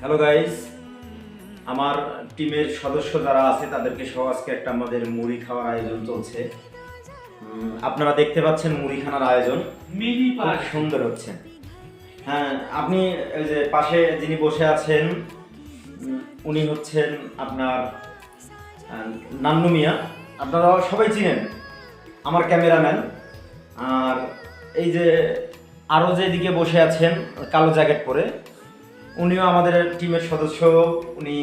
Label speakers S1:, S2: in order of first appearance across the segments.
S1: Hello guys, আমার টিমের সদস্য যারা আছে তাদেরকে সহ আজকে একটা আমাদের মুড়ি খাওয়ার আয়োজন চলছে। আপনারা দেখতে পাচ্ছেন মুড়িখানার আয়োজন
S2: মিনি
S1: খুব
S2: পার্ক
S1: সুন্দর হচ্ছে। হ্যাঁ, আপনি ওই যে পাশে যিনি বসে আছেন উনি হচ্ছেন আপনার নান্নু মিয়া। আপনারা সবাই চিনেন, আমার ক্যামেরাম্যান। আর এই যে আরও যেদিকে বসে আছেন কালো জ্যাকেট পরে, উনিও আমাদের টিমের সদস্য। উনি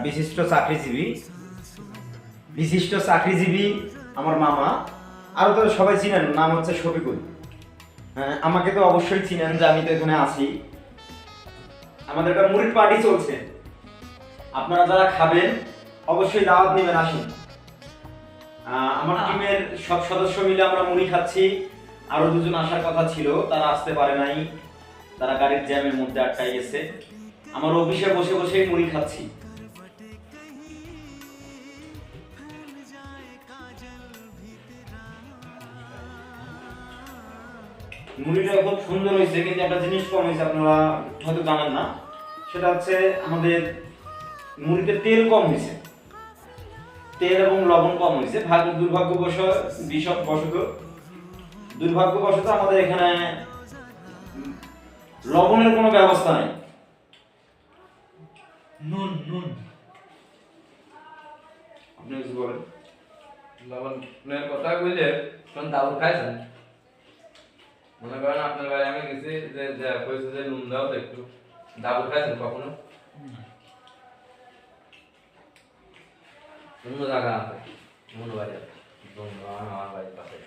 S1: বিশিষ্ট চাকরিজীবী আমার মামা। আরও তো সবাই চিনেন, নাম হচ্ছে শফিকুল। হ্যাঁ, আমাকে তো অবশ্যই চিনেন যে আমি তো এখানে আছি। আমাদের একটা মুড়ির পার্টি চলছে, আপনারা যারা খাবেন অবশ্যই দাওয়াত নেবেন, আসুন। আমার টিমের সব সদস্য মিলে আমরা মুড়ি খাচ্ছি। আরো দুজন আসার কথা ছিল, তারা আসতে পারে নাই, তারা গাড়ির জ্যামের মধ্যে আটকাই গেছে। আমার অফিসে বসে বসেই মুড়ি খাচ্ছি। মুড়িটা খুব সুন্দর হয়েছে, কিন্তু একটা জিনিস কম হয়েছে, আপনারা হয়তো জানেন না। সেটা হচ্ছে আমাদের মুড়িতে তেল কম হয়েছে, তেল এবং লবণ কম হয়েছে। দুর্ভাগ্যবশত আমাদের এখানে লবণের কোনো ব্যবস্থা নেই।
S2: নুন নুন
S1: আপনি কিছু বলেন।
S3: লবণের কথা কইলে কোন দাবুর খাইছেন? মনে করেন আপনার বাড়ি আমি গেছি যে কইছে যে নুন দাও তো একটু, দাবুর খাইছেন কখনো? অন্য জায়গা আছে, অন্য বাড়ি আছে, আমার বাড়ির পাশে।